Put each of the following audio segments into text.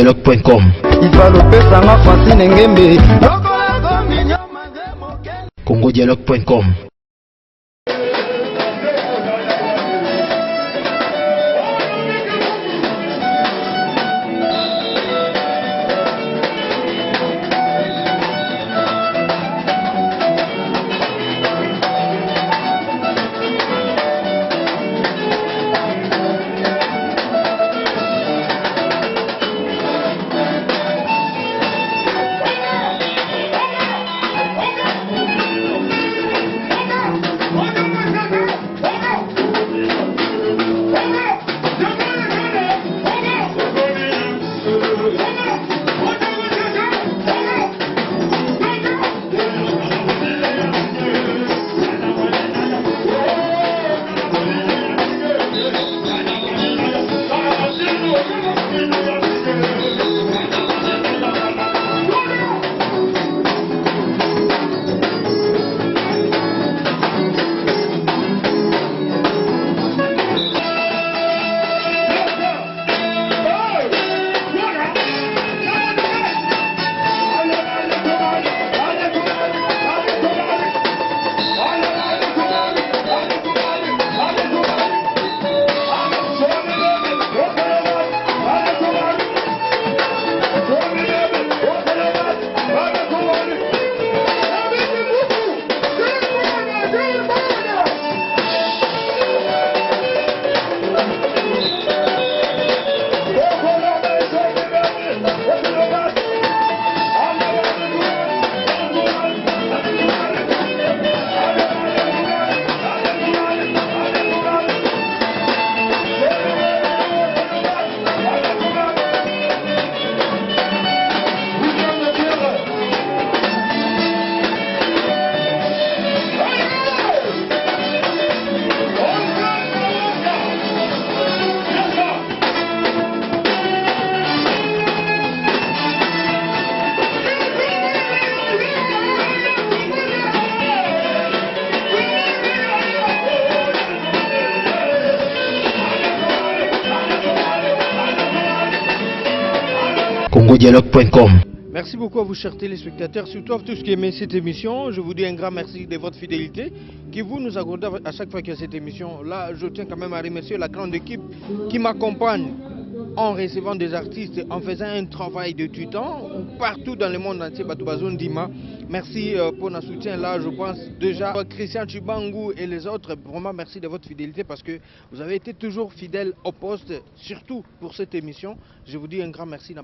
congodialogue.com. congodialogue.com. congodialogue.com. Merci beaucoup à vous, chers téléspectateurs, surtout à tous qui aiment cette émission. Je vous dis un grand merci de votre fidélité que vous nous accordez à chaque fois qu'il y a cette émission. Là, je tiens quand même à remercier la grande équipe qui m'accompagne en recevant des artistes, en faisant un travail de tutant partout dans le monde entier. Batoubazoun Dima. Merci pour notre soutien. Là, je pense déjà à Christian Chibangu et les autres. Vraiment, merci de votre fidélité parce que vous avez été toujours fidèles au poste, surtout pour cette émission. Je vous dis un grand merci.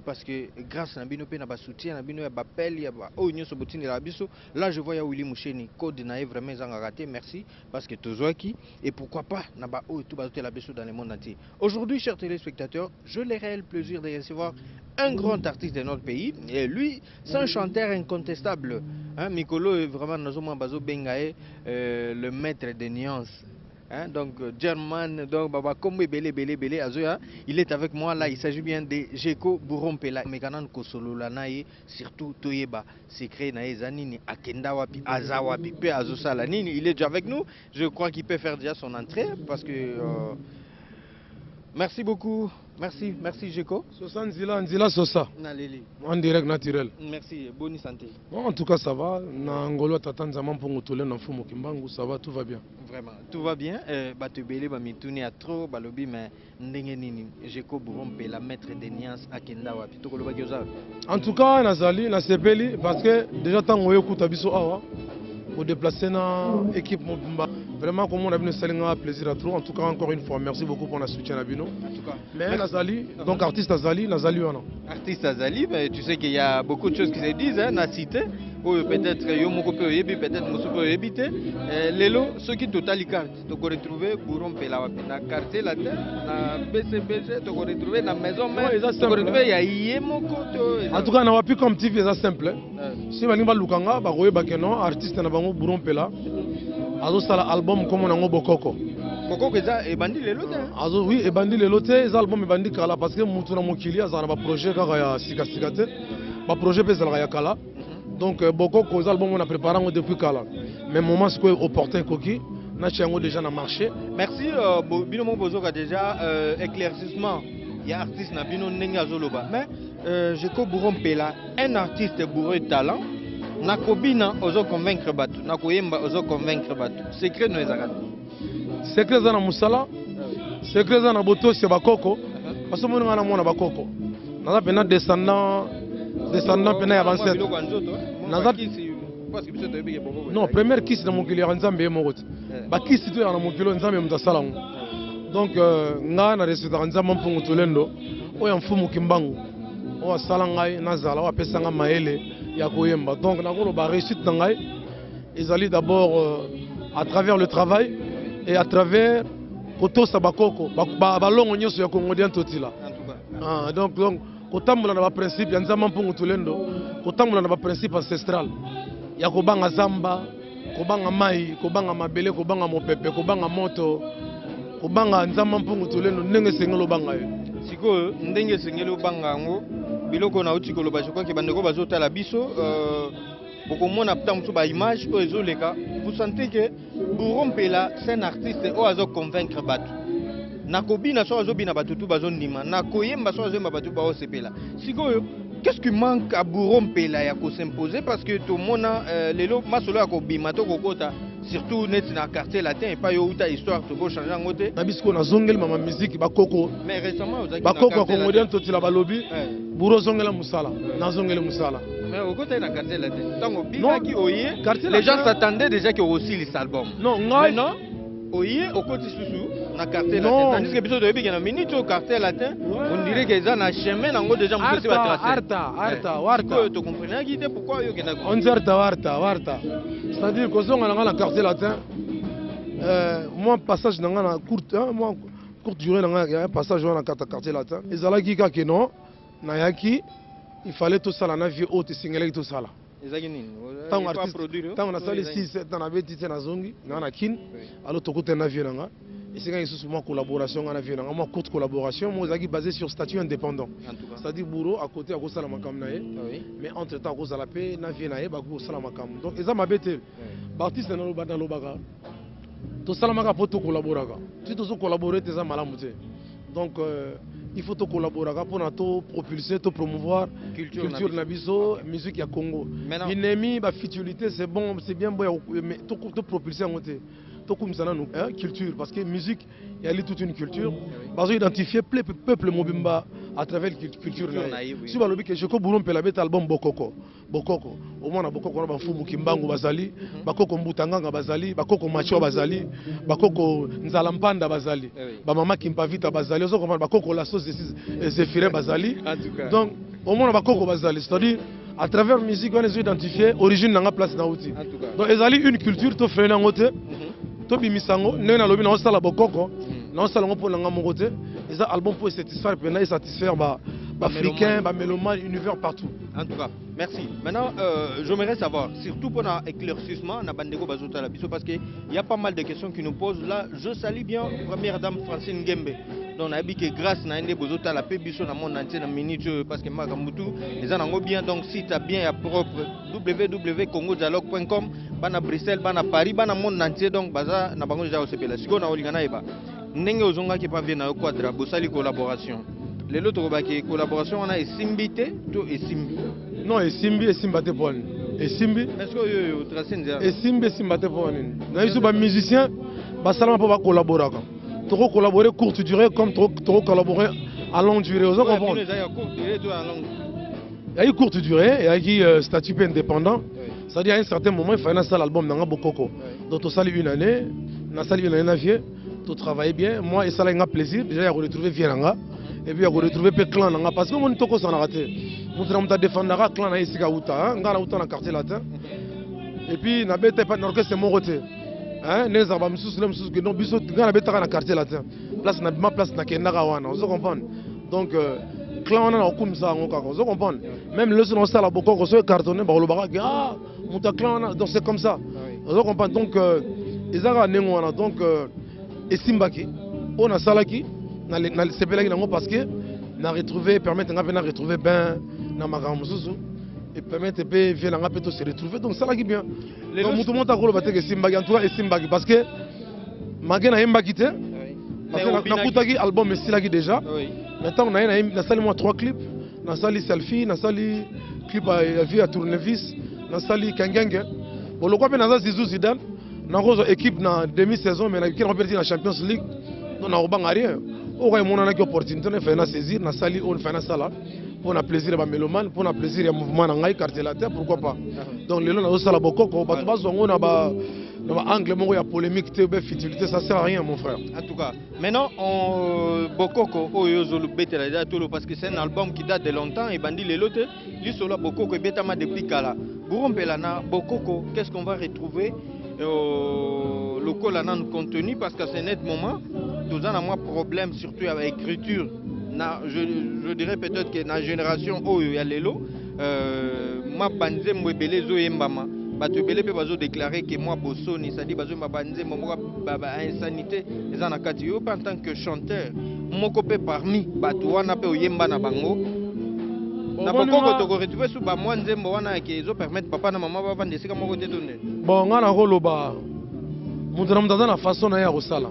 Parce que grâce à Binope, à soutien, à Bino, à Bapel, à Oignon Sobotine et à Bisso, là, je vois Willy Moucheni, Code Naïe, vraiment, raté. Merci parce que Tozoaki et pourquoi pas, Naba O et tout la Bisso dans le monde entier. Aujourd'hui, chers téléspectateurs, je l'ai réel plaisir de recevoir un grand artiste de notre pays. Et lui, c'est un chanteur incontestable. Hein, Mikolo est vraiment Bazo Bengae, le maître des nuances. Hein, donc, German, donc Baba Kombe Bele Bele Bele Azoya, il est avec moi là. Il s'agit bien de Jeko Burompela, Meganan Kosolo Lanae, surtout Toyeba, Secret Nae Zanini, Akenda Wapi, Azawa Pipe, Azosa Lanini. Il est déjà avec nous. Je crois qu'il peut faire déjà son entrée parce que. Merci beaucoup. Merci, merci Jeko. Sosa Nzila Sosa. Naleli. En direct naturel. Merci, bonne santé. Bon, en tout cas, ça va. Nangolo Tatanzaman Pongotole Nanfumo Kimbangu, ça va, tout va bien. Vraiment, tout va bien. Batubele Bamituni a trop, Balobi, mais Ndengenini, Jeko Burompe, la maître des nuances à Kendawa. En tout cas, Nazali, Nasepeli, parce que déjà, tant que vous avez pour déplacer notre équipe Mobimba. Vraiment, comme on a venu saluer, un plaisir à trop. En tout cas, encore une fois, merci beaucoup pour notre soutien à Bino. En tout cas, mais Nazali, donc artiste Azali, Nazali, artiste Azali, mais tu sais qu'il y a beaucoup de choses qui se disent, hein, na cité. Peut-être Yomoko peut y peut-être Moussou peut y habiter. Lelo, ceux qui totali carte, tu peux retrouver Bouron Pelawapi, na quartier la terre, na BCBG, tu peux retrouver na maison mère, tu peux retrouver Yayemoko. En tout cas, on a pu comme TV, c'est simple. Si on va Lukanga, baroye bakeno, artiste na bango Bouron Pela, azo sala album comme on a Bokoko. Bokoko est bandit les lots. Azo oui, est bandit les lots, les albums est bandit kala parce que Moutouna Mokili, a un projet kaya sikate, ba projet pèse la kala. Donc beaucoup de albums on a préparé depuis Kala. Mais moment c'est opportun coquille. Nachango déjà na marché. Merci bino mo bozoka déjà éclaircissement. Il y a artiste na bino nenga zoloba. Mais je ko Bourron Pela, un artiste bourré de talent. Nakobina ozo convaincre batu, nakoyemba ozo convaincre batu. Secret no ezakati. Secret za na musala. Secret za na boto se bakoko. Parce que mo ngana mona bakoko. Naza pena descendant pena ya 27. Naza non, première kiss na mokili ya Nzambe moko. Ba kiss to ya na mokili Nzambe mutasala ngo. Donc nga na respecta Nzambe mpungu tolendo. Oya mfumu kimbangu. Oya sala ngai nazala wa pesa nga maele ya koyemba. Donc na ko ba réussite na ngai ezali d'abord à travers le travail et à travers koto sabakoko ba longo nyoso ya Kongo dia totila. Donc kotambola na ba principe ya Nzambe mpungu tolendo, kotambola na ba principe ancestral. Ya kobanga zamba, kobanga mai, kobanga mabele, kobanga mopepe, kobanga moto, kobanga Nzambe mpungu tolendo ndenge sengelo banga yo. Siko ndenge sengelo banga ngo biloko na uti koloba je crois que bandeko bazotala biso bokomona ptamso ba image o ezoleka. Vous sentez que Bourron Pela c'est un artiste o azo convaincre batu. Nakobina so azobina batu tu bazondima, nakoyemba so azomba batu ba osepela. Siko qu'est-ce qui manque à Bourron Pela ya ko s'imposer parce que tout monde lelo masolo ya ko bima to kokota surtout net na quartier latin et pas yo uta histoire to ko changer ngote na bisko na zongel mama musique bakoko mais récemment bakoko congolien to tila balobi buro zongela musala na zongela musala mais au côté na quartier latin tango bika ki oye les gens s'attendaient déjà que aussi les albums non ngai non oye au côté susu na quartier latin tandis que biso de bika na minute au quartier latin on dirait que ça na chemin nango déjà on peut pas tracer arta to comprenez qui pourquoi yo kena on warta c'est-à-dire que zonga na la quartier latin moi passage na na courte moi courte durée na un passage na quartier latin ezalaki ka ke non na yaki il fallait tout ça na vie haute singela tout ça là ezaki nini tant artiste tant on a sali 6 7 ans na beti na zongi na kin alors to côté na vie nga et c'est quand il souvent collaboration na vie nga moi courte collaboration moi ezaki basé sur statut indépendant c'est-à-dire bourreau à côté à ko sala makam na mais entre temps ko sala pe na vie na ba ko sala makam donc eza mabete ba artiste na lo bana lo baka to sala maka poto collaboraka si to collaborer te za malamu te donc il faut collaborer pour propulser, promouvoir culture nabiso, musique ya Congo. Minemi, ba futilité, c'est bon, c'est bien bon, mais to propulser en côté. To comme ça nous culture parce que musique, il y a toute une culture. Parce que identifier peuple mobimba à travers la culture. Si vous voulez que je Bourron Pela bet album Bokoko. Au moins na Bokoko na Mfumu Kimbangu bazali, Bakoko Mbutanganga bazali, Bakoko Macho bazali, Bakoko Nzalampanda bazali, ba Mama Kimpavita bazali, ozo comprendre Bakoko la sauce de Zéphirin bazali. Donc au moins na Bakoko bazali, c'est-à-dire à travers la musique on les identifier origine na place na outi. Donc ezali une culture to freiner ngote. To bimisango nena lobi na osala Bokoko. Non seulement pour l'anga mon côté, les albums pour satisfaire, et satisfaire africains, mélomane, univers partout. En tout cas, merci. Maintenant, j'aimerais savoir, surtout pour l'éclaircissement, na bandeko bazota la biso parce que il y a pas mal de questions qui nous posent là. Je salue bien première dame Francine Gembe. Donc on a dit que grâce na ende bozota la pe biso na monde entier na minute parce que Makambutu les en bien donc si tu as bien à propre www.congodialogue.com bana Bruxelles, bana Paris, bana monde entier donc baza na bango déjà au CPL. Siko na olingana eba. Ndenge ozonga ki pa bien na quadra bosali collaboration. Les autres collaboration on a esimbité to esimbi. Non esimbi esimbate pon. Esimbi. Est-ce que yo tracé nzela? Esimbi esimbate pon. Na iso ba musicien ba salama pa ba collaborer. To collaborer courte durée comme to collaborer à longue durée. Vous comprenez? Il y a courte durée to à longue. Il y a eu courte durée, il y a eu statut indépendant. C'est-à-dire à un certain moment il fallait un album dans Bokoko. Donc to sali une année, na sali une année tu travailles bien, moi et ça a plaisir, déjà il y a retrouvé Vienanga, et puis il y a retrouvé le clan, parce que mon toko s'en a raté. Mon frère m'a défendu le clan na Isika Outa, ngana Outa na quartier latin. Et puis na bête pas n'orchestre c'est mon côté. Hein, les arbres musulmans que non biso ngana bête na quartier latin. Place na ma place na Kendaga wana, vous comprenez. Donc clan na comme ça on vous comprenez. Même le son ça la Bokoko so cartonné ba lobaka ah mon clan donc c'est comme ça. Vous comprenez donc ezaka nengwana donc et Simbaki, on a salaki, na sepelaki nango parce que na retrouver permettre nga venir retrouver ben na magamususu et permettre pe viens nga peut se retrouver donc salaki bien. Donc tout le monde a kolo bateke Simbaki en tout cas et Simbaki parce que Mague na yemba kité. Mais Parce que nakutaki album estilaki déjà. Maintenant on a sali moi 3 clips. Na sali selfie, na sali clip à vie à tournevis, na sali kangenge. Bon le quoi pe na Zizou Zidane. Na rozo équipe na demi-saison mais na qui on perdre na Champions League. Donc na obanga rien. O ga mona na opportunité na faire na saisir, na sali on fait na sala. Pour na plaisir ba mélomane, pour na plaisir ya mouvement na ngai quartier latin, pourquoi pas. Donc le na sala bokoko, ba to zongo na ba angle moko ya polémique te be futilité, ça sert à rien mon frère. En tout cas, maintenant on Bokoko oyo zolo betela déjà tout parce que c'est un album qui date de longtemps et bandi les lote, li solo Bokoko betama depuis kala. Burompelana Bokoko, qu'est-ce qu'on va retrouver le colana contenu parce que c'est net moment tous en a moins problème surtout avec l'écriture. Je dirais peut-être que dans la génération oyo ya lelo ma banze mwebele zo yembama. Bato belé pe bazo déclarer que moi bosoni ça dit bazo mabanze momoka baba insanité eza na kati yo en tant que chanteur moko pe parmi bato wana pe oyemba na bango na bokoko to ko retrouver sous ba moi nzembo wana ke ezo permettre papa na maman ba vendre sika moko te tonne bon ngana ko loba mutu na mutu na façon na ya kosala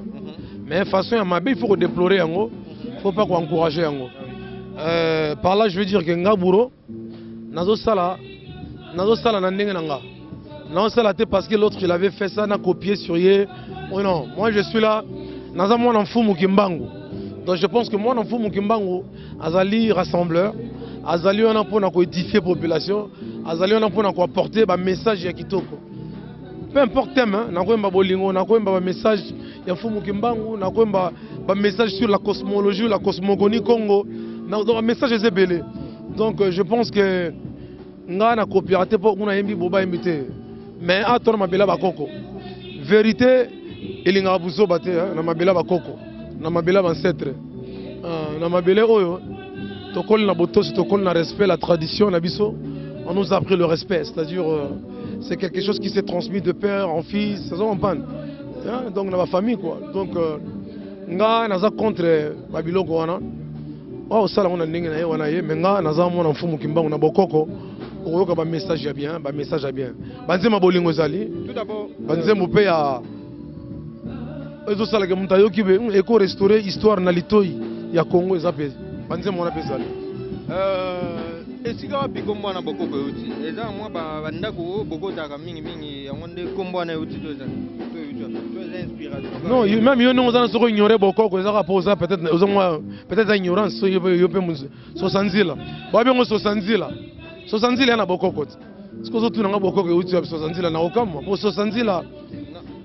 mais façon ya mabe il faut déplorer yango faut pas encourager yango par là je veux dire que ngaburo nazo sala na ndenge na nga. Non, c'est la tête parce que l'autre, il avait fait ça, n'a copié sur yé. Oh non, moi je suis là, naza moi en fou mukimbangu. Donc je pense que moi en fou mukimbangu, azali rassembleur, azali on a pour édifier la population, azali on a pour apporter un message ya kitoko. Peu importe thème, na ko mba bolingo, na ko mba message ya fou mukimbangu, na ko mba message sur la cosmologie, la cosmogonie Congo. Donc un message est belé. Donc je pense que nga na coopératé pour qu'on a yembi boba invité. Mais à ton mabela bakoko. Vérité, il y a un abouzo bate, na mabela bakoko, na mabela ancêtre, na mabela oyo. Tokol na botos, tokol na respect, la tradition, na biso. On nous a appris le respect, c'est-à-dire c'est quelque chose qui s'est transmis de père en fils, ça en panne. Donc dans ma famille quoi. Donc nga naza contre babiloko wana. Oh ça là on a ndenge na ye wana ye, mais nga naza mona mfumu kimbangu na bokoko. Un message à bien, un message à bien. Banzema bolingo zali. Tout d'abord. Banzema pe ya. Ezo sala ke mutayo kibe eko restaurer histoire na litoi ya Congo ezapé. Banzema on appelle zali. Esika wapi kombo na bokoko yuti. Eza mwa ba ndako boko taka mingi ya ngonde kombo na yuti toza. Non, même yo non on ignorer bokoko ezaka posa peut-être ignorance yo pe sosanzila. Ba bien sosanzila. Sosanzila na bokoko. Ce que tu n'as bokoko uti sosanzila na okama. Pour sosanzila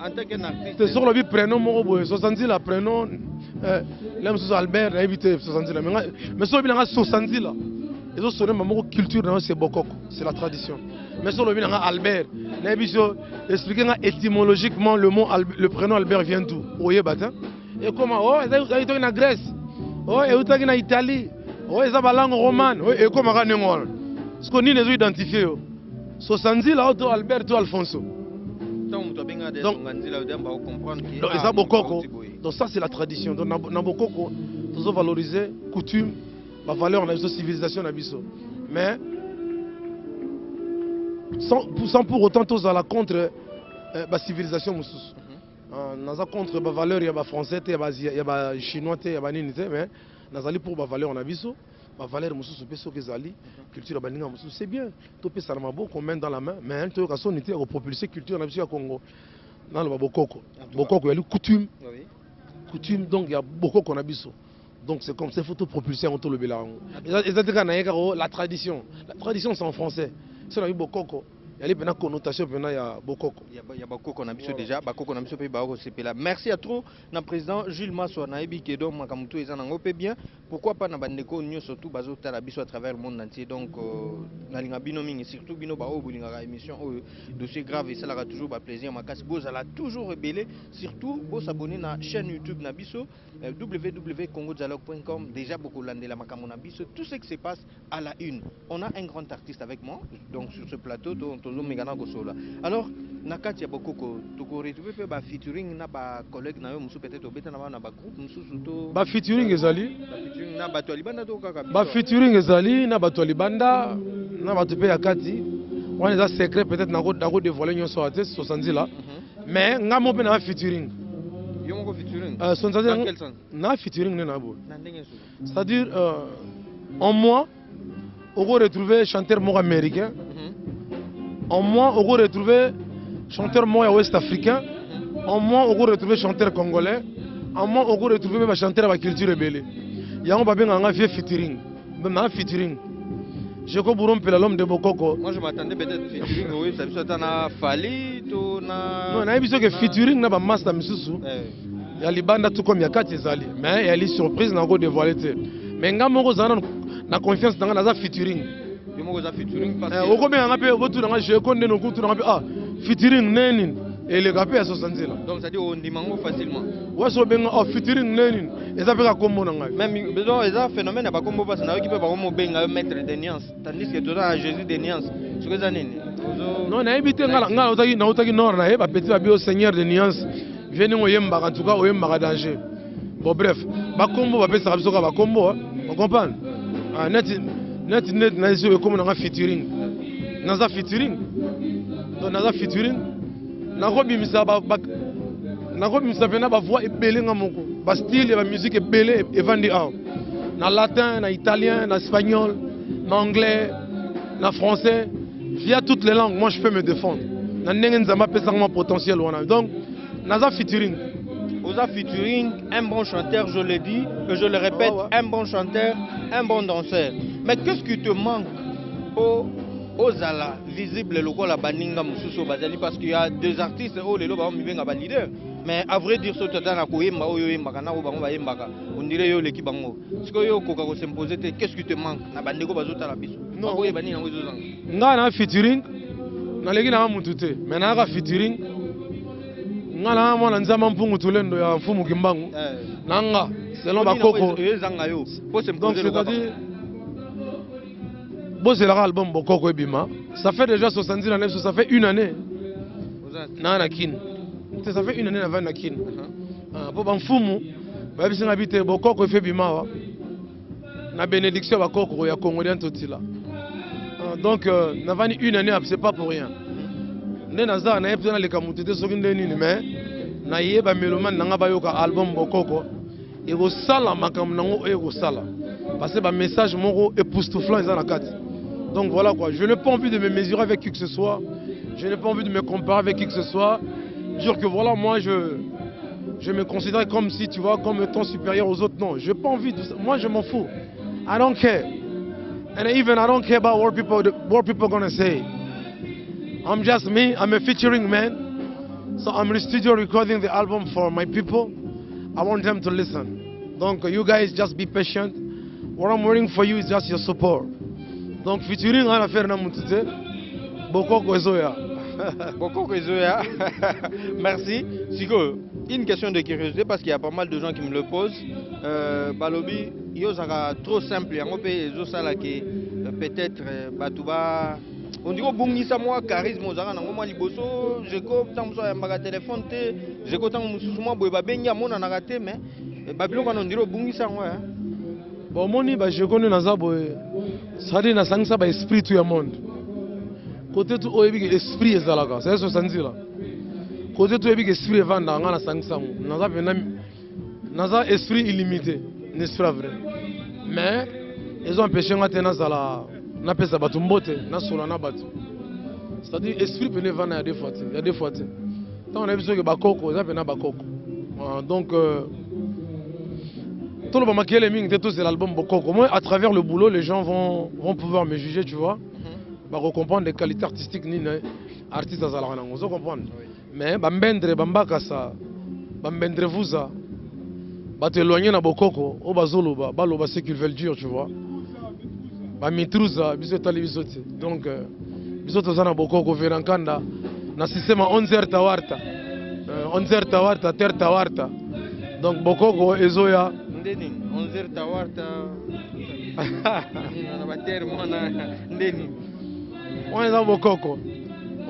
en tant qu'artiste. C'est sur le vie prénom moko sosanzila prénom l'homme sous Albert éviter sosanzila mais sur le bien sosanzila. Et so sonne moko culture na c'est bokoko, c'est la tradition. Mais sur le bien Albert, na biso expliquer étymologiquement le prénom Albert vient d'où? Oyebata. Et comment ça est en Grèce. Oh, et est en Italie. Oh, ça va langue romane. Et comment ka ngol. Ce qu'on les identifié. Sosanzila auto Albert ou Alfonso. Donc ça c'est la tradition. Donc na bokoko, nous valoriser coutume, la valeur de la civilisation na biso. Mais sans pour autant tous à la contre la civilisation mususu. Naza contre la valeur ya ba français te ya ba chinois te ya ba nini te mais nazali pour la valeur na biso. Ma valeur mususu peso kezali culture baninga mususu c'est bien to pesa na maboko main dans la main mais to ka sonité ko propulser culture na biso ya Congo dans le bokoko bokoko ya coutume donc il y a bokoko na biso donc c'est comme ça faut to propulser en to le belango ezateka na yeka la tradition c'est en français c'est la bokoko il y a une connotation il y a bokoko. Il y a bokoko na biso déjà, bokoko na biso pe ba ko sepela. Merci à trop na président Jules Maswa na ebi ke donc makamuto eza nango pe bien. Pourquoi pas na bandeko nyo surtout bazo tala biso à travers le monde entier. Donc na linga bino mingi surtout bino ba o bolinga émission dossier grave et ça la toujours ba plaisir makasi boza la toujours rebelle surtout bo s'abonner na chaîne YouTube na biso www.congodialogue.com déjà beaucoup landela makamu na biso tout ce qui se passe à la une. On a un grand artiste avec moi donc sur ce plateau alors nakati ya bokoko toko retrouver pe ba featuring na ba collègue na yo musu peut-être obeta na ba groupe musu to ba featuring ezali na bato libanda to kaka ba featuring ezali na bato libanda na bato pe ya kati on est secret peut-être na ko dévoiler nyo so ate 70 là mais ngamo pe na featuring Yo mon featuring. Dans quel sens? Na featuring na bo. C'est-à-dire en moi on va retrouver chanteur moi américain. En moi on va retrouver chanteur moi ouest africain. En moi on va retrouver chanteur congolais. En moi on va retrouver même chanteur de culture rebelle. Ya on va bien en faire featuring. Même featuring. Je comprends l'homme de Bokoko. Moi je m'attendais peut-être featuring oui, ça veut dire na Fali to na. Non, na biso que featuring na ba master misusu. Ya libanda tout comme ya kati zali. Mais il y a les surprises na go dévoiler te. Mais nga moko zana na confiance dans na featuring. Yo moko za featuring parce que o ko bien nga pe botu na je konde no kutu na pe featuring neni et le gars pe so sanzela. Donc ça dit on dimango facilement. Ouais so benga featuring neni. Eza pe ka kombo na nga. Même besoin eza phénomène ba kombo parce na ki pe ba kombo benga mettre des nuances tandis que toi à Jésus des nuances. Ce que ça neni. Non na ebite nga otaki nord na ba petit ba bio seigneur de nuances. Viens nous yemba en tout cas oyemba danger. Bon bref, ba kombo ba pe sa biso ka ba kombo, on comprend. Net na iso comme na featuring. Naza featuring. Donc naza featuring. Na ko bimisa pena ba voix ebele nga moko. Ba style ba musique ebele e vandi a. Na latin, na italien, na espagnol, na anglais, na français, via toutes les langues, moi je peux me défendre. Na ndenge nzamba pesa mon potentiel wana. Donc naza featuring. Oza featuring, un bon chanteur, je le dis, et je le répète, un bon chanteur, un bon danseur. Mais qu'est-ce qui te manque aux Zala, visible le la baninga mususo bazali parce qu'il y a deux artistes oh les loba mibenga ba leader. Mais à vrai dire ce tata na koyemba oyo yemba na bango ba yemba on dirait yo l'équipe bango. Ce que yo koka ko s'imposer qu'est-ce qui te manque na bandeko bazota la biso. Non boye bani na wezo zanga. Nga na featuring na leki na mutute mais na ka featuring nga na mwana nzama mpungu tulendo ya mfumu kimbangu nanga selon bakoko zanga yo pour s'imposer le c'est-à-dire bon c'est l'album Bokoko Ebima ça fait déjà 70 ans ça fait une année na kin ça fait une année avant na kin pour bamfumu ba bisinga bité Bokoko Ebima wa na bénédiction bakoko ya congolien totila donc navani une année c'est pas pour rien naza na yepena le kamutete soki ndeni mais na yeba mélomane nanga bayoka album Bokoko et go sala makam nango e go sala parce que ba message moko époustouflant ils en a quatre. Donc voilà quoi, je n'ai pas envie de me mesurer avec qui que ce soit, je n'ai pas envie de me comparer avec qui que ce soit, dire que voilà moi je me considère comme si tu vois comme étant supérieur aux autres, non, je n'ai pas envie de ça, moi je m'en fous, I don't care, and even I don't care about what people gonna say, I'm just me, I'm a featuring man, so I'm in the studio recording the album for my people, I want them to listen, donc you guys just be patient, what I'm waiting for you is just your support. Donc featuring à l'affaire na mutute Bokoko Ezoya. Bokoko Ezoya. Merci. Siko, une question de curiosité parce qu'il y a pas mal de gens qui me le posent. Balobi, yo sera trop simple. Yango pe ezo sala ke peut-être batuba on dit bungisa moi charisme ozanga nango mwa liboso jeko tamso ya mbaka téléphone te jeko tango mususu mwa boye babengi amona na raté mais babiloko na ndiro bungisa ngo hein. Bon moni ba je connais naza boye sadi na sangisa ba esprit tout ya monde côté tout oyebi que esprit ezalaka c'est ça sanzila côté tout oyebi que esprit evanda nga na sangisa mo naza pena naza esprit illimité n'est pas vrai mais ils ont empêché nga tena zala na pesa batu mbote na sola na batu c'est-à-dire esprit pene vana ya deux fois tant on a besoin que bakoko ça pena bakoko donc tout le monde c'est l'album Bokoko. Moi, à travers le boulot, les gens vont pouvoir me juger, tu vois. Bah, comprendre les qualités artistiques ni artistes à Zalana. Vous comprenez. Mais bambendre, bambakasa, bambendre vuza, bah t'éloigner na Bokoko, au bazolo, bah lo c'est qu'ils veulent dire, tu vois. Bah mitruza, biso tali bisote. Donc, biso tozana Bokoko verankanda, na système 11h tawarta, 11h tawarta, terre tawarta. Donc Bokoko ezoya. Ndeni 11h tawarta na bater mona ndeni on za Bokoko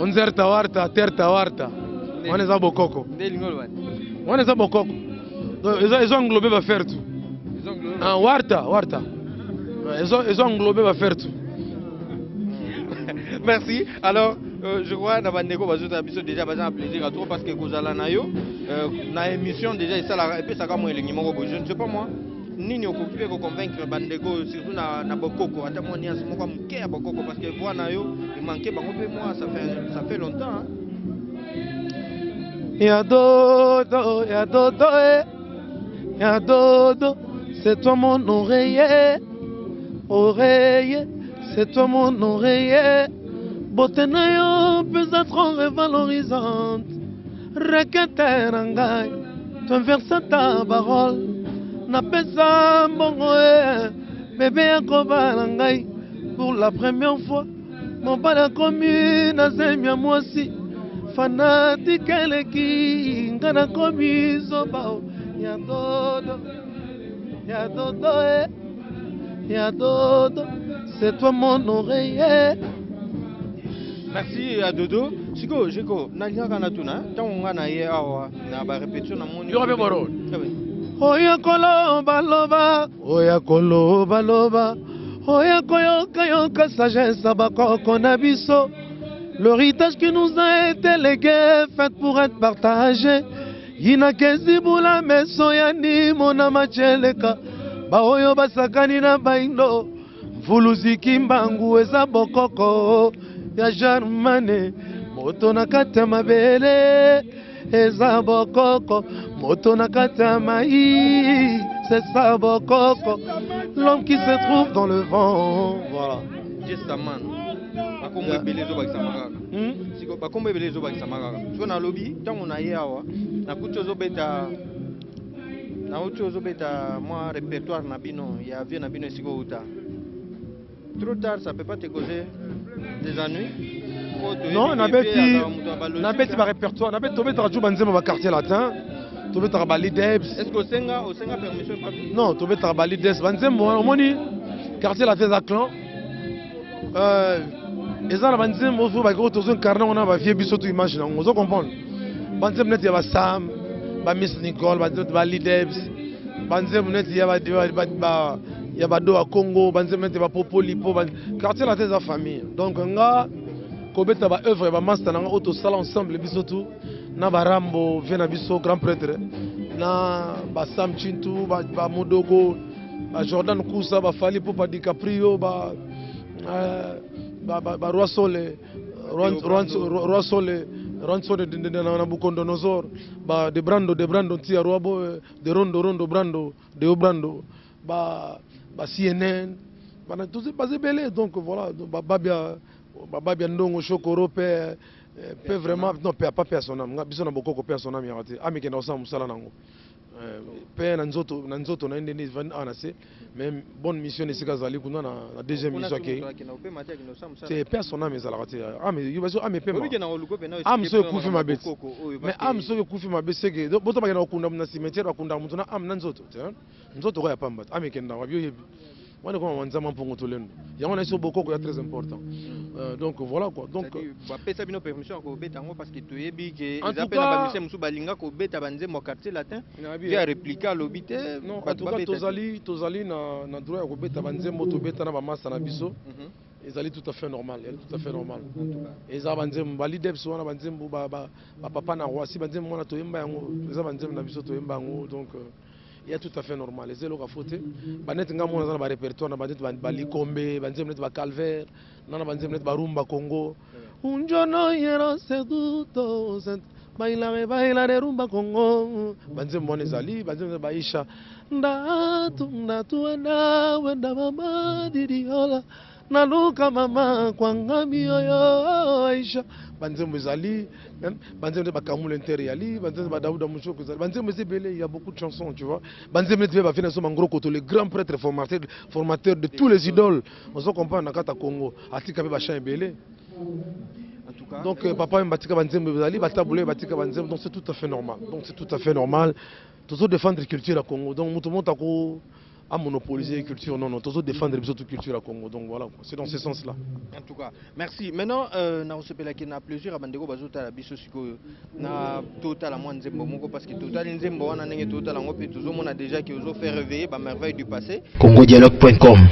11h tawarta terre tawarta on za Bokoko ndeni ngolwa on za Bokoko ils ont englobé va faire tout warta ils ont englobé va faire tout. Merci. Alors je crois na bandeko bazota biso déjà baza plaisir à trop parce que kozala na yo na émission déjà ça la et puis ça comme elingi moko bo je ne sais pas moi nini okoki pe ko convaincre bandeko surtout na bokoko ata mo niasi moko muke ya bokoko parce que voix na yo il manquait bango pe moi ça fait longtemps hein. Ya dodo, ya dodo, c'est toi mon oreiller, oreiller, c'est toi mon oreiller. Beauté na yo pesa trop revalorisante, requête nangai, tu inverses ta parole, na pesa mbongo bébé akoba nangai, pour la première fois, mon père a commis na zemia moi aussi. Fanatique eleki ngana komi zoba ya dodo ya dodo c'est toi mon oreiller. Merci à Dodo. Siko jeko nalia kana tuna tango na ye awa na ba répétition na moni yo be boro oya koloba loba oya koloba loba oya koyoka yoka sagesse bakoko na biso. L'héritage qui nous a été légué, fait pour être partagé. Yina kezi bula meso ya ni mona macheleka. Baoyo basakani na baindo. Vuluziki mbangu eza bokoko. Ya Germane, moto na kata mabele. Eza bokoko, moto na kata mai. C'est ça bokoko. L'homme qui se trouve dans le vent. Voilà. Testament. Bakombo ebele zo bakisa makaka. Siko bakombo ebele zo bakisa makaka. Siko na lobby tango na ye awa na kuto zo beta moi répertoire na bino ya vie na bino siko uta. Trop tard ça peut pas te causer des ennuis. Non, na beti ba répertoire, na beti tobeta radio banzema ba quartier latin. Tobeta ba Lidebs. Est-ce que osenga permission pas? Non, tobeta ba Lidebs banzema omoni quartier latin za clan. Eza na banzembo ozo bakoko tozoincarne on a bavie biso tu image nango ozo comprendre banzembo neti ya basam ba Miss Nicole ba Lidebs banzembo neti ya bado a Congo banzembo neti ba Popolipo quartier la tesa famille donc nga kobeta ba œuvre ba master nanga auto sala ensemble biso tu na ba Rambo vena biso grand prêtre na ba Sam Chintu ba Modoko ba Jordan Kusa ba Fali Popa DiCaprio ba Roi Sole, Roi Sole, Ransole de Nabucodonosor, de Brando, Tia Robo, de Rondo, Brando, de Obrando, CNN, tout c'est basé belé, donc voilà, Babia Ndongo, Chokoro, peut vraiment, non, pas personne, Bisson a beaucoup de personnes, mais qui n'a pas de nango. Père Nanzoto na Indonésie même bonne mission ici kazali kuna na deuxième mission qui c'est personnel mais ça la raté mais yubazo mais pema so kufi mabeti mais so kufi mabeti que boto ba na kunda na cimetière bakunda mutu na Nanzoto nzoto ko ya pamba kenda wabyo yebi wana kwa wanzama mpongo tolendo yango na iso bokoko ya très important donc voilà quoi donc ba pesa bino permission ko beta ngo parce que toyebi que ils appellent ba mission musu balinga ko beta banzemo quartier latin via répliquer l'obité non en tout cas tozali na droit ya ko beta banzemo to beta na ba massa na biso ezali tout à fait normal eza banzemo ba Lidebs wana banzemo ba papa na roi si banzemo wana toyemba yango eza banzemo na biso toyemba yango donc il y a tout à fait normal. Les élèves à fauter. Banet nga mona dans ba répertoire na banet ba Likombe, banzem net ba Calvaire, na banzem net ba Rumba Congo. Unjono yero seduto sent baila de Rumba Congo. Banzem mona zali, banzem ba Isha. Ndatu na wenda mama didiola. Naluka mama kwangami yo Aisha. Banzembo zali, banzembo ba Kamul Interiali, banzembo ba Daouda Mouchoko zali, banzembo zebele, il y a beaucoup de chansons, tu vois. Banzembo va finir sur Mangro Koto, le grand prêtre formateur de tous les idoles. On se comprend na kata Congo, atika be ba chan belé. En tout cas, donc papa mbatika banzembo zali, batabule batika banzembo, donc c'est tout à fait normal. Toujours défendre la culture à Congo. Donc tout le monde a monopolisé la culture, non, toujours défendre la culture à Congo. Donc voilà, c'est dans ce sens-là. En tout cas, merci. Maintenant, on se peut qu'il y a plusieurs bandeko bazota la biso siko na total à moins nzembo moko parce que total nzembo wana nenge total en fait toujours on a déjà qui ont fait réveiller ba merveille du passé. congodialogue.com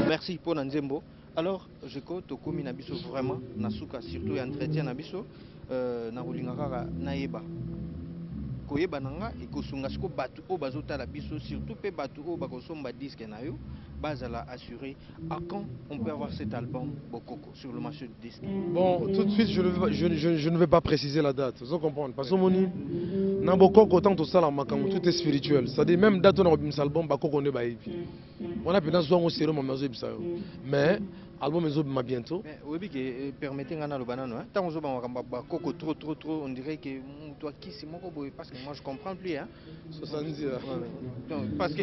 Merci pour Nzembo. Alors, je crois que tu as biso vraiment, nasuka surtout entretien na biso, na rolingaka naeba. Koyeba nanga ekosunga siko batu o bazota la biso surtout pe batu o bakosomba disque na yo bazala assuré à quand on peut avoir cet album Bokoko sur le marché du disque. Bon, tout de suite je ne vais pas préciser la date, vous comprenez parce que moni na Bokoko tant tout ça la makambo tout est spirituel, c'est-à-dire même date on a un album Bokoko ne ba epi. On a peut-être besoin au sérum mazo bisa yo. Mais album ezo ma bientôt. Oui que permettez ngana lo banano hein. Tant ozo ba Bokoko trop on dirait que toi qui c'est moko boy parce que moi je comprends plus hein. 70 là. Donc parce que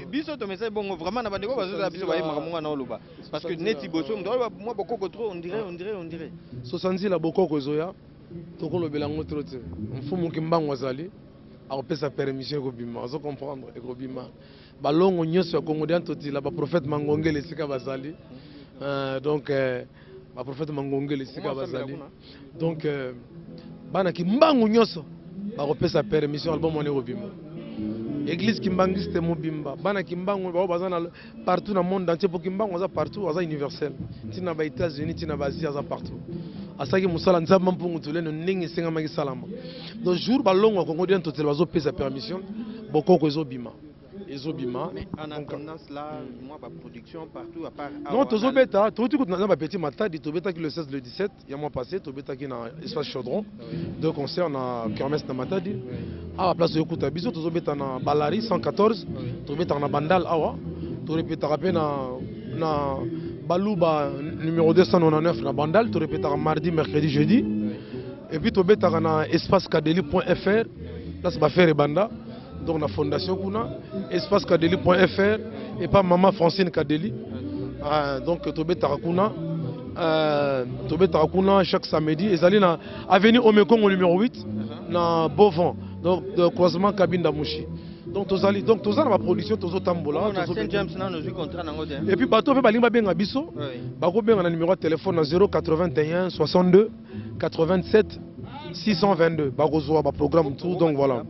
biso to message bon vraiment na bandeko bazo la biso ba makambo na oloba parce que neti boso moi Bokoko trop on dirait 70 la Bokoko ezoya tokolo belango trop te. Mfumu kimbango azali akopesa permission kobima ozo comprendre ekobima balongo nyonso ya Congo d'Antoti la ba prophète Mangongele sika bazali donc ba prophète Mangongele sika bazali donc bana kimbango nyonso bakopesa permission album on ekobima église kimbangiste mobimba bana kimbango ba bazana partout dans le monde entier pour kimbango za partout za universel tina ba États-Unis tina ba Asie za partout asaki musala nzamba mpungu tuleno ningi singa maki salama donc jour balongo Congo d'Antoti bazo pesa permission Bokoko ezobima mais en attendance là moi ba production partout à part non tozobeta tout na ba petit matadi tobeta ki le 16 le 17 il y a mois passé tobeta ki na espace chaudron deux concerts na kermesse na matadi à la place de Yokuta biso tozobeta na Balari 114 tobeta na Bandal awa to répétera pe na Baluba numéro 299 na Bandal to répétera mardi mercredi jeudi et puis tobeta na espace kadeli.fr là c'est ba faire banda donc la fondation kuna espace kadeli.fr et pas maman Francine Kadeli donc tobé tarakuna chaque samedi ezali na avenue Omekongo numéro 8 na Beauvant donc de croisement Kabinda Mouchi donc tozali donc tozana ma production tozotambola on a Saint James na nos contrat nango et puis bato pe balinga benga biso bako benga na numéro de téléphone na 081 62 87 622 bakozwa ba programme tout donc voilà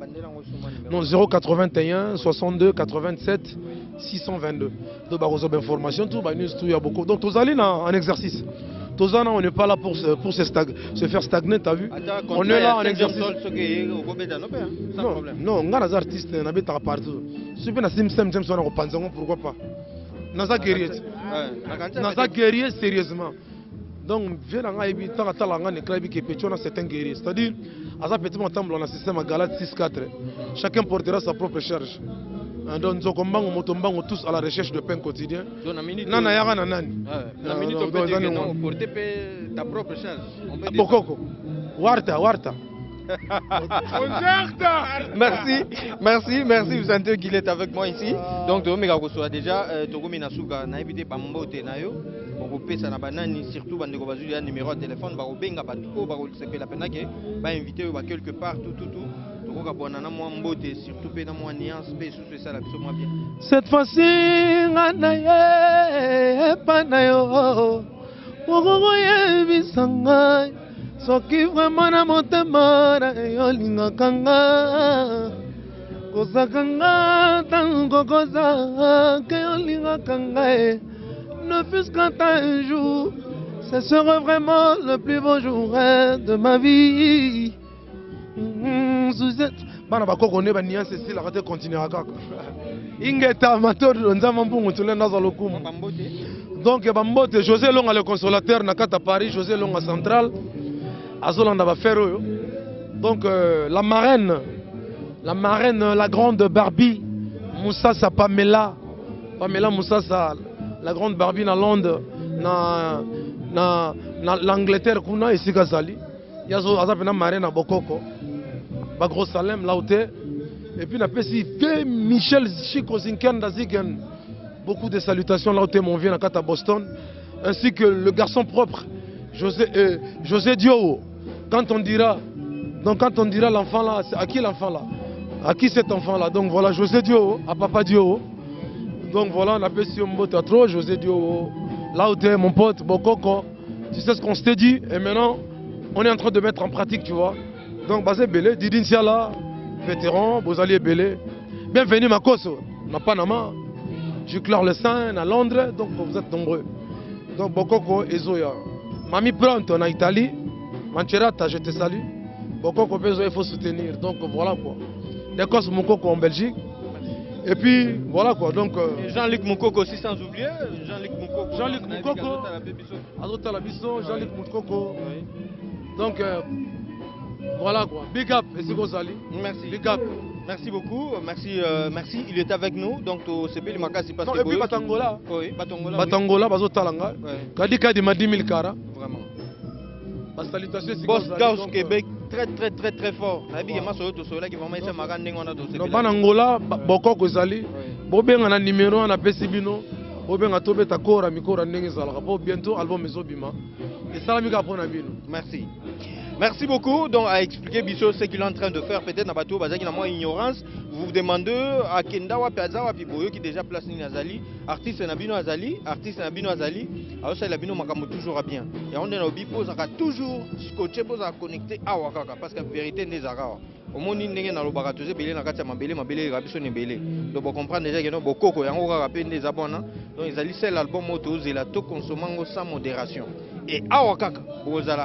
non 081 62 87 622 donc bakozwa information tout ba news tout il y a beaucoup donc tozali en exercice tozana on n'est pas là pour se faire stagner t'as vu on est là en exercice non ngana za artiste na beta partout super na sim James on a panzango pourquoi pas naza guerrier sérieusement donc viens là et puis tant que là on écrit que petit on a certains guerriers c'est-à-dire à ça petit moment on a un système Galate 6-4 chacun portera sa propre charge donc nous combattons motombango tous à la recherche de pain quotidien nana yaka na nani la minute on peut porter ta propre charge Bokoko warta merci vous sentez qu'il est avec moi ici donc Togo Mega Kosoa déjà Togo Minasuka na évité bambote na yo bakopesa na banani surtout bandeko bazwi ya numéro de téléphone bakobenga bato oyo bakosepela mpena ke bainvite oyo quelque part tout tokoka bwana na mwa mbote surtout mpe na mwa nuance mpe esusu esala biso mwa bien. Cette fois-ci nga na ye epa na yo mokoko yebisa ngai soki vraiment na motema na yo olingaka nga kozaka nga ntango koza ke olingaka ngai ne fût-ce qu'un jour ce serait vraiment le plus beau jour de ma vie. Bana bakoko ne ba niance esila te continuer kaka ingeta matodo nzama mbungu tule naza lokumu. Donc bambote José Longa le consolateur na kata Paris, José Longa central azolanda ba faire oyo. Donc la marraine, la grande Barbie Moussassa Pamela Moussassa, la grande Barbie na Londres na l'Angleterre kuna esika zali yazo azapena marraine na bokoko ba gros salem là où t'es. Et puis, on a aussi fait Michel Chico Zinkenda Zigen. Beaucoup de salutations là où t'es, mon vieux, à Boston. Ainsi que le garçon propre, José Dio. Quand on dira l'enfant là, à qui l'enfant là? À qui cet enfant là? Donc voilà, José Dio, à Papa Dio. Donc voilà, on a fait si on botte trop, José Dio. Là où t'es, mon pote, Bokoko. Tu sais ce qu'on s'était dit. Et maintenant, on est en train de mettre en pratique, tu vois. Donc, Basé Belé, Didin Siala, vétéran, Bozali Belé. Bienvenue, Makoso, na Panama. Juclar le Saint, à Londres, donc vous êtes nombreux. Donc, Bokoko et Zoya. Mami Pronto, en Italie. Mancherata, je te salue. Bokoko et Zoya, il faut soutenir. Donc, voilà quoi. L'Écosse, Mokoko en Belgique. Et puis, voilà quoi. Donc, Jean-Luc Moukoko aussi, sans oublier. Jean-Luc Moukoko. Azota Labisso, Jean-Luc Moukoko. Donc, voilà quoi. Big up, et c'est Gozali. Merci. Big up. Merci beaucoup. Merci. Il est avec nous. Donc, c'est bien le Makasi parce que. Et puis Batangola. Oui, Batangola. Batangola, Bazo Talanga. Kadi ma 10 000 cara. Vraiment. Salutations, c'est Boss Gauss Québec, très fort. Nabi Gema Soyo to Sola qui va mettre ma grande ngona to Sebelia. Banangola, Boko Gozali. Bobenga na numéro na Pesibino. Bobenga tobe takora mikora ndenge zala. Bientôt album Ezobima. Et ça la mika pona bino. Merci. Merci beaucoup. Donc, à expliquer Bisso ce qu'il est en train de faire, peut-être dans bateau, parce qu'il y a moins ignorance. Vous vous demandez à Kenda ou Piazza ou Piboyo qui est déjà placé dans Azali, artiste Nabino Azali, alors ça Nabino Makamo toujours bien. Et on est dans le bipo, ça va toujours scotché pour se connecter à Wakaka, parce que la vérité n'est pas là. Au monde il n'est pas dans le baratose, belé na katia mabélé, rabiso ne belé. Donc on comprend déjà que non beaucoup, et on va rappeler des abonnés. Donc ils allaient c'est l'album moto, c'est la tout consommant sans modération. Et à Wakaka, vous allez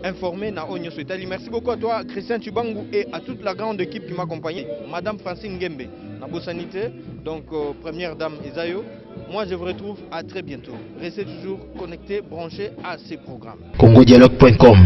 informé na Onyo Soitali. Merci beaucoup à toi, Christian Tubangu, et à toute la grande équipe qui m'a accompagné. Madame Francine Gembe, Nabo Sanité, donc première dame Esayo. Moi, je vous retrouve à très bientôt. Restez toujours connectés, branchés à ces programmes. congodialogue.com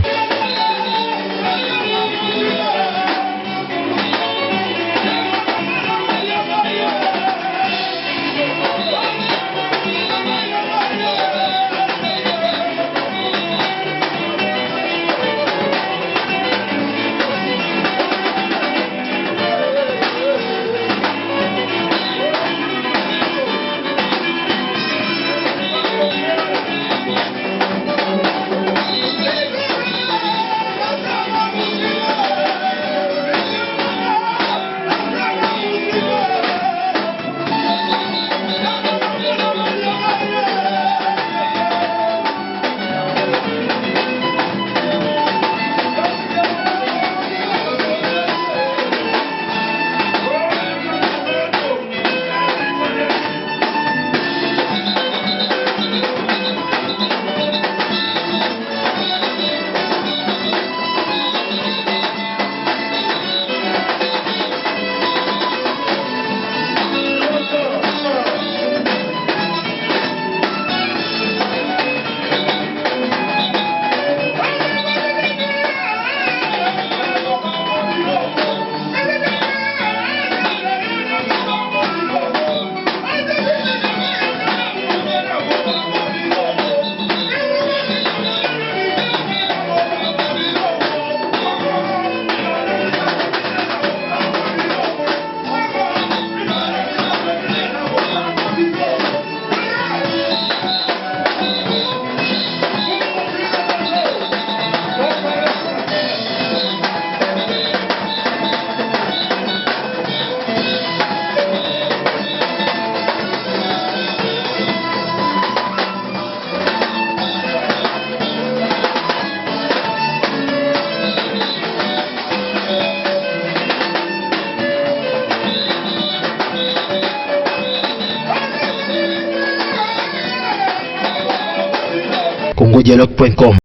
congodialogue.com.